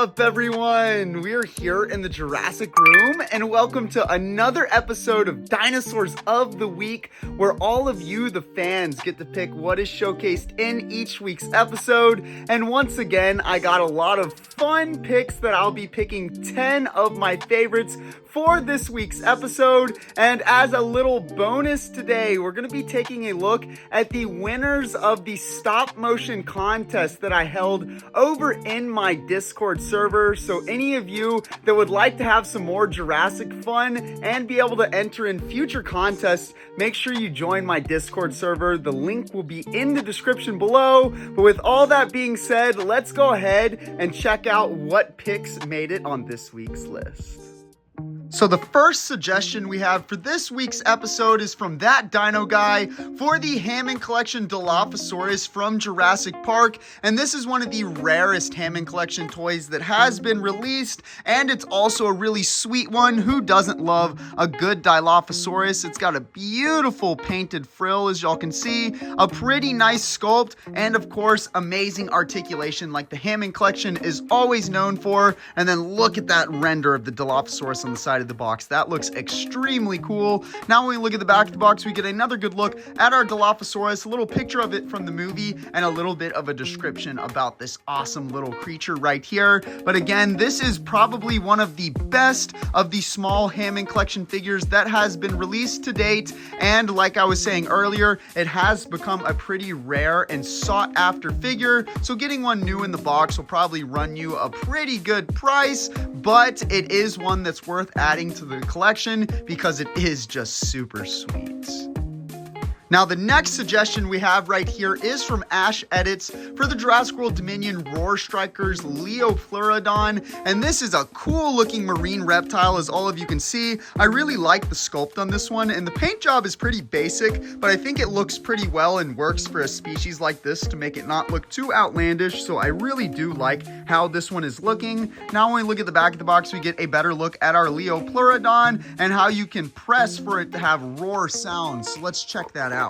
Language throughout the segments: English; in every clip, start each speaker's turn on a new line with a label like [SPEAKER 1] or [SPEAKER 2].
[SPEAKER 1] up, everyone? We're here in the Jurassic room, and welcome to another episode of Dinosaurs of the Week, where all of you, the fans, get to pick what is showcased in each week's episode. And once again, I got a lot of fun picks that I'll be picking 10 of my favorites for this week's episode. And as a little bonus today, we're going to be taking a look at the winners of the stop motion contest that I held over in my Discord server. So any of you that would like to have some more Jurassic fun and be able to enter in future contests, make sure you join my Discord server. The link will be in the description below. But with all that being said, let's go ahead and check out what picks made it on this week's list. So the first suggestion we have for this week's episode is from that dino guy for the Hammond collection Dilophosaurus from Jurassic Park. And this is one of the rarest Hammond collection toys that has been released. And it's also a really sweet one. Who doesn't love a good Dilophosaurus? It's got a beautiful painted frill, as y'all can see, a pretty nice sculpt, and of course, amazing articulation like the Hammond collection is always known for. And then look at that render of the Dilophosaurus on the side of the box. That looks extremely cool. Now when we look at the back of the box, we get another good look at our Dilophosaurus, a little picture of it from the movie, and a little bit of a description about this awesome little creature right here. But again, this is probably one of the best of the small Hammond collection figures that has been released to date. And like I was saying earlier, it has become a pretty rare and sought after figure. So getting one new in the box will probably run you a pretty good price, but it is one that's worth adding to the collection because it is just super sweet. Now, the next suggestion we have right here is from Ash Edits for the Jurassic World Dominion Roar Strikers Liopleurodon. And this is a cool looking marine reptile, as all of you can see. I really like the sculpt on this one, and the paint job is pretty basic, but I think it looks pretty well and works for a species like this to make it not look too outlandish. So I really do like how this one is looking. Now, when we look at the back of the box, we get a better look at our Liopleurodon and how you can press for it to have roar sounds. So let's check that out.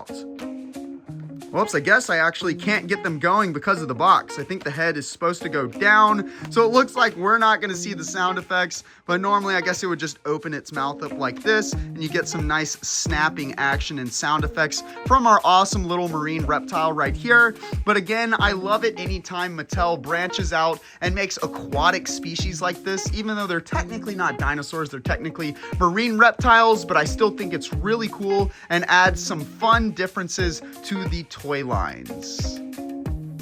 [SPEAKER 1] Whoops, I guess I actually can't get them going because of the box. I think the head is supposed to go down, so it looks like we're not going to see the sound effects, but normally I guess it would just open its mouth up like this, and you get some nice snapping action and sound effects from our awesome little marine reptile right here. But again, I love it anytime Mattel branches out and makes aquatic species like this, even though they're technically not dinosaurs, they're technically marine reptiles, but I still think it's really cool and adds some fun differences to the toy lines.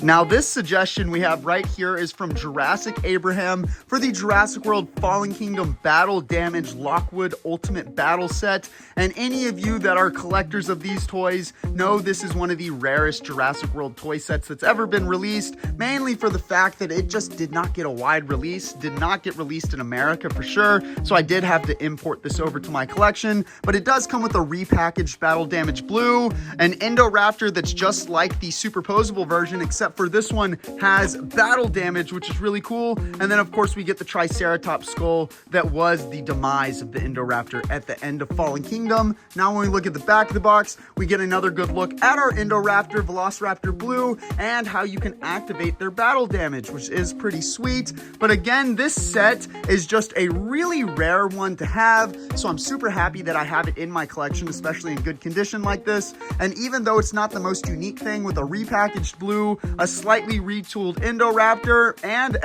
[SPEAKER 1] Now, this suggestion we have right here is from Jurassic Abraham for the Jurassic World Fallen Kingdom Battle Damage Lockwood Ultimate Battle Set. And any of you that are collectors of these toys know this is one of the rarest Jurassic World toy sets that's ever been released, mainly for the fact that it just did not get a wide release, did not get released in America for sure. So I did have to import this over to my collection, but it does come with a repackaged Battle Damage Blue, an Indoraptor that's just like the superposable version, except for this one has battle damage, which is really cool. And then of course we get the Triceratops skull that was the demise of the Indoraptor at the end of Fallen Kingdom. Now when we look at the back of the box, we get another good look at our Indoraptor, Velociraptor Blue, and how you can activate their battle damage, which is pretty sweet. But again, this set is just a really rare one to have, so I'm super happy that I have it in my collection, especially in good condition like this. And even though it's not the most unique thing with a repackaged blue, a slightly retooled Indoraptor, and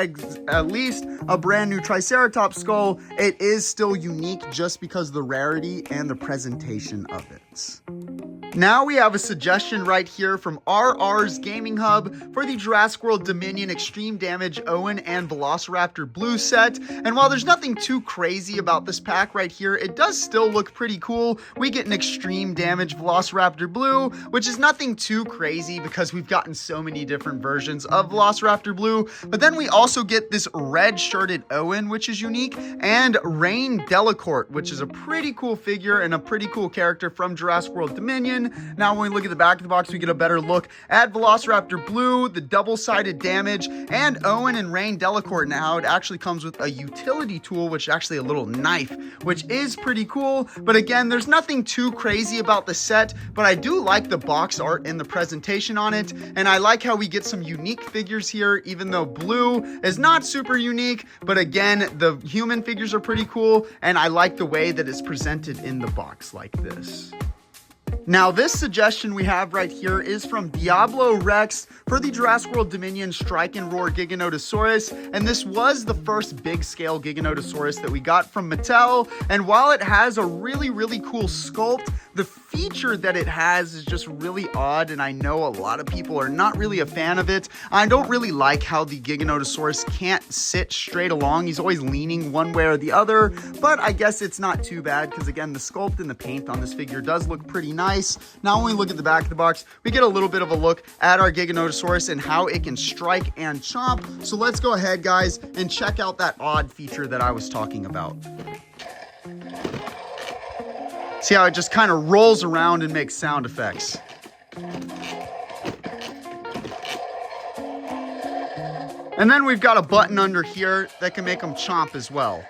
[SPEAKER 1] at least a brand new Triceratops skull, it is still unique just because of the rarity and the presentation of it. Now we have a suggestion right here from RR's Gaming Hub for the Jurassic World Dominion Extreme Damage Owen and Velociraptor Blue set. And while there's nothing too crazy about this pack right here, it does still look pretty cool. We get an Extreme Damage Velociraptor Blue, which is nothing too crazy because we've gotten so many different versions of Velociraptor Blue. But then we also get this red shirted Owen, which is unique, and Rain Delacourt, which is a pretty cool figure and a pretty cool character from Jurassic World Dominion. fun. Now when we look at the back of the box, we get a better look at Velociraptor Blue, the double-sided damage, and Owen and Rain Delacourt. Now it actually comes with a utility tool, which is actually a little knife, which is pretty cool. But again, there's nothing too crazy about the set, but I do like the box art and the presentation on it, and I like how we get some unique figures here, even though Blue is not super unique. But again, the human figures are pretty cool, and I like the way that it's presented in the box like this. Now, this suggestion we have right here is from Diablo Rex for the Jurassic World Dominion Strike and Roar Giganotosaurus, and this was the first big-scale Giganotosaurus that we got from Mattel, and while it has a really cool sculpt, the feature that it has is just really odd, and I know a lot of people are not really a fan of it. I don't really like how the Giganotosaurus can't sit straight along. He's always leaning one way or the other, but I guess it's not too bad because, again, the sculpt and the paint on this figure does look pretty nice. Now, when we look at the back of the box, we get a little bit of a look at our Giganotosaurus and how it can strike and chomp. So let's go ahead, guys, and check out that odd feature that I was talking about. See how it just kind of rolls around and makes sound effects. And then we've got a button under here that can make them chomp as well.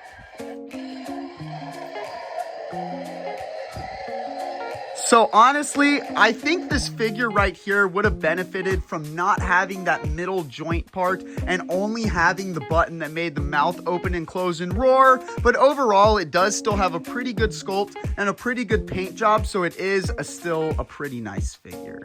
[SPEAKER 1] So honestly, I think this figure right here would have benefited from not having that middle joint part and only having the button that made the mouth open and close and roar. But overall, it does still have a pretty good sculpt and a pretty good paint job, so it is still a pretty nice figure.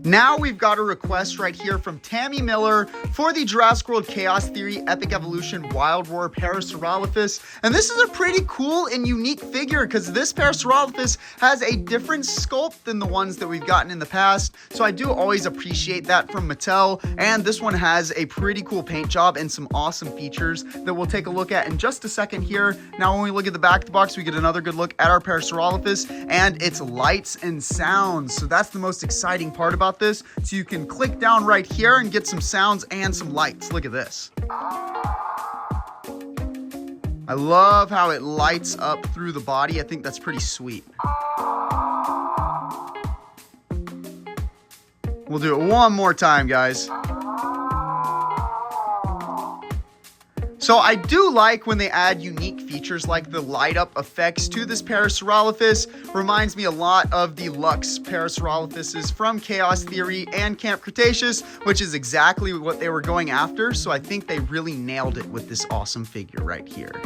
[SPEAKER 1] Now we've got a request right here from Tammy Miller for the Jurassic World Chaos Theory Epic Evolution Wild Roar Parasaurolophus. And this is a pretty cool and unique figure because this Parasaurolophus has a different sculpt than the ones that we've gotten in the past. So I do always appreciate that from Mattel. And this one has a pretty cool paint job and some awesome features that we'll take a look at in just a second here. Now when we look at the back of the box, we get another good look at our Parasaurolophus and its lights and sounds. So that's the most exciting part about this. So you can click down right here and get some sounds and some lights. Look at this. I love how it lights up through the body. I think that's pretty sweet. We'll do it one more time, guys. So I do like when they add unique features like the light up effects to this Parasaurolophus. Reminds me a lot of the Lux Parasaurolophuses from Chaos Theory and Camp Cretaceous, which is exactly what they were going after. So I think they really nailed it with this awesome figure right here.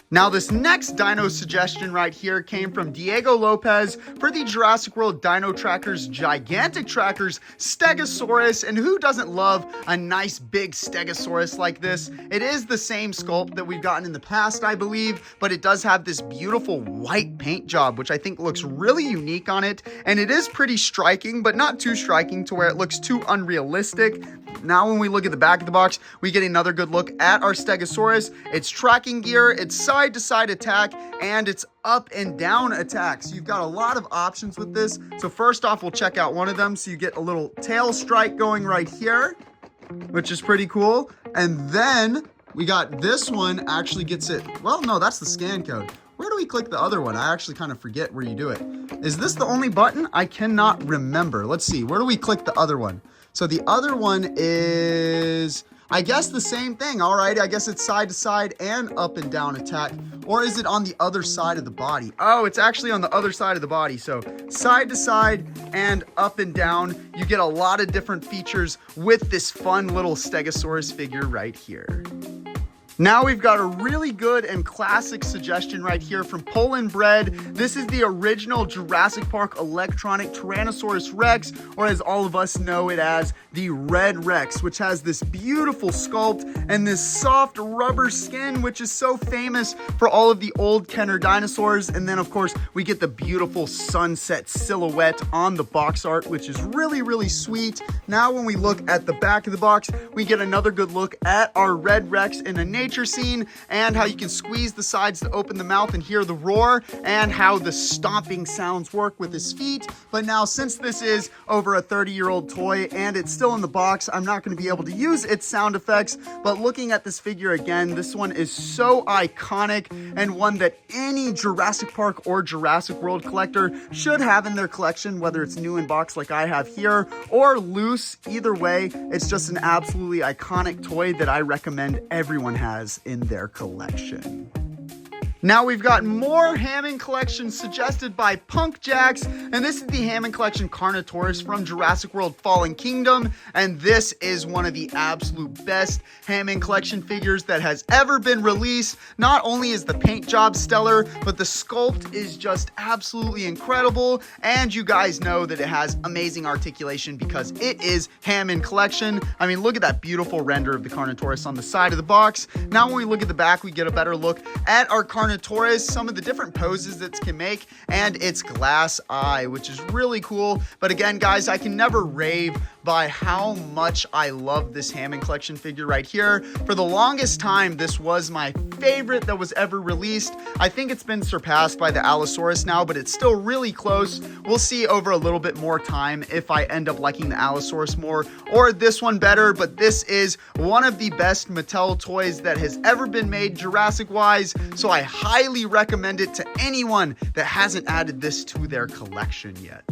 [SPEAKER 1] Now, this next dino suggestion right here came from Diego Lopez for the Jurassic World Dino Trackers Gigantic Trackers Stegosaurus. And who doesn't love a nice big Stegosaurus like this? It is the same sculpt that we've gotten in the past, I believe, but it does have this beautiful white paint job, which I think looks really unique on it. And it is pretty striking, but not too striking to where it looks too unrealistic. Now, when we look at the back of the box, we get another good look at our Stegosaurus. It's tracking gear, it's side-to-side attack, and it's up and down attack. So you've got a lot of options with this. So first off, we'll check out one of them. So you get a little tail strike going right here, which is pretty cool. And then we got this one actually gets it. Well, no, that's the scan code. Where do we click the other one? I actually kind of forget where you do it. Is this the only button? I cannot remember. Let's see. Where do we click the other one? So the other one is, I guess, the same thing. All right, I guess it's side to side and up and down attack. Or is it on the other side of the body? Oh, it's actually on the other side of the body. So side to side and up and down. You get a lot of different features with this fun little Stegosaurus figure right here. Now we've got a really good and classic suggestion right here from Poland Bread. This is the original Jurassic Park electronic Tyrannosaurus Rex, or as all of us know it as, the Red Rex, which has this beautiful sculpt and this soft rubber skin, which is so famous for all of the old Kenner dinosaurs. And then, of course, we get the beautiful sunset silhouette on the box art, which is really sweet. Now, when we look at the back of the box, we get another good look at our Red Rex in a nature nature scene, and how you can squeeze the sides to open the mouth and hear the roar, and how the stomping sounds work with his feet. But now, since this is over a 30-year-old toy and it's still in the box, I'm not going to be able to use its sound effects. But looking at this figure again, this one is so iconic, and one that any Jurassic Park or Jurassic World collector should have in their collection, whether it's new in box like I have here or loose. Either way, it's just an absolutely iconic toy that I recommend everyone has in their collection. Now we've got more Hammond collections suggested by Punk Jacks, and this is the Hammond collection Carnotaurus from Jurassic World Fallen Kingdom, and this is one of the absolute best Hammond collection figures that has ever been released. Not only is the paint job stellar, but the sculpt is just absolutely incredible, and you guys know that it has amazing articulation because it is Hammond collection. I mean, look at that beautiful render of the Carnotaurus on the side of the box. Now when we look at the back, we get a better look at our Carnotaurus, some of the different poses that it can make, and its glass eye, which is really cool. But again, guys, I can never rave by how much I love this Hammond collection figure right here. For the longest time, this was my favorite that was ever released. I think it's been surpassed by the Allosaurus now, but it's still really close. We'll see over a little bit more time if I end up liking the Allosaurus more or this one better, but this is one of the best Mattel toys that has ever been made Jurassic-wise, so I highly recommend it to anyone that hasn't added this to their collection yet.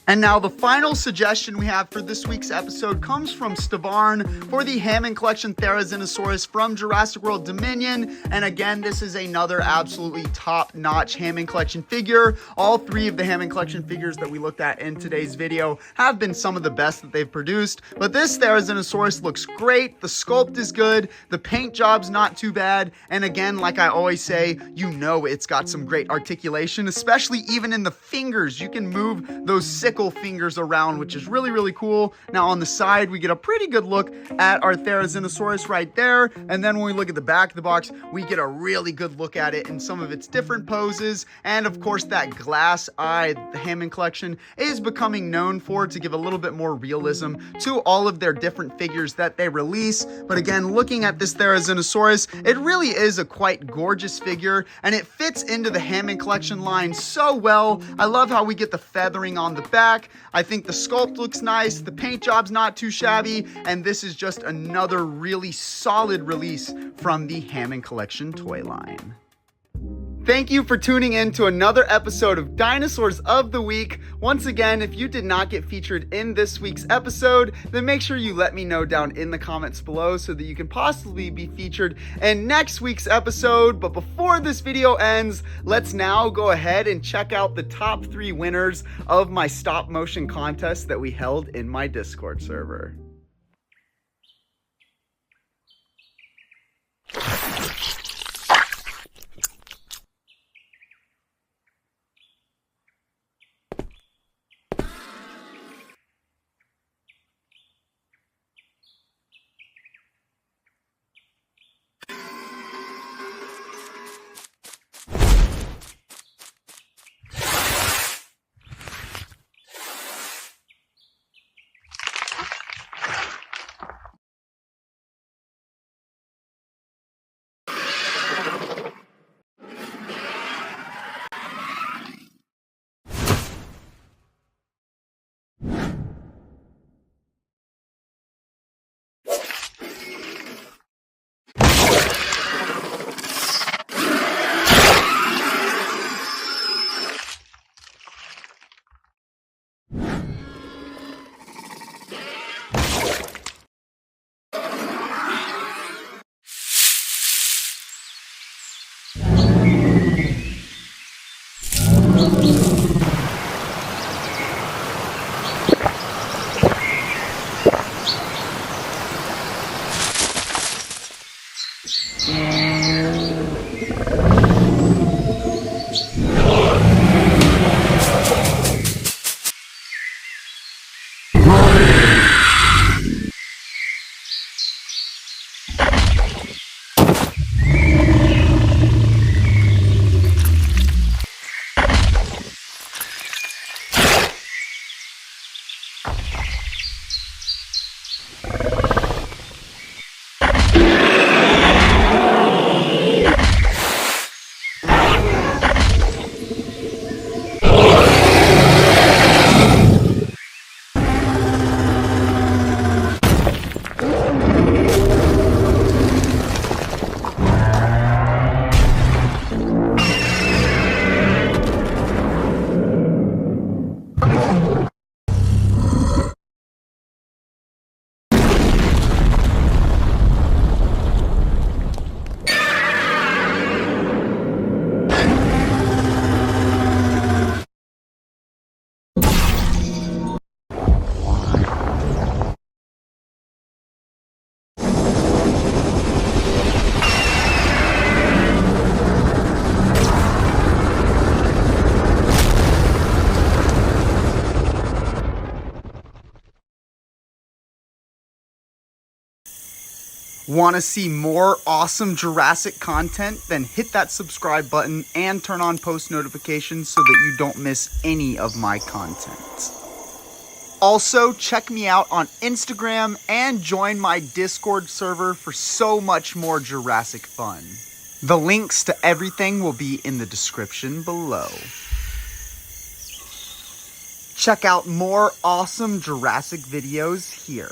[SPEAKER 1] And now the final suggestion we have for this week's episode comes from Stavarn for the Hammond collection Therizinosaurus from Jurassic World Dominion. And again, this is another absolutely top-notch Hammond collection figure. All three of the Hammond collection figures that we looked at in today's video have been some of the best that they've produced. But this Therizinosaurus looks great. The sculpt is good. The paint job's not too bad. And again, like I always say, you know it's got some great articulation, especially even in the fingers. You can move those sickle fingers around, which is really, really cool. Now on the side, we get a pretty good look at our Therizinosaurus right there. And then when we look at the back of the box, we get a really good look at it in some of its different poses. And of course, that glass eye the Hammond collection is becoming known for, to give a little bit more realism to all of their different figures that they release. But again, looking at this Therizinosaurus, it really is a quite gorgeous figure, and it fits into the Hammond collection line so well. I love how we get the feathering on the back. I think the sculpt looks nice, the paint job's not too shabby, and this is just another really solid release from the Hammond collection toy line. Thank you for tuning in to another episode of Dinosaurs of the Week. Once again, if you did not get featured in this week's episode, then make sure you let me know down in the comments below so that you can possibly be featured in next week's episode. But before this video ends, let's now go ahead and check out the top 3 winners of my stop motion contest that we held in my Discord server. Want to see more awesome Jurassic content? Then hit that subscribe button and turn on post notifications so that you don't miss any of my content. Also, check me out on Instagram and join my Discord server for so much more Jurassic fun. The links to everything will be in the description below. Check out more awesome Jurassic videos here.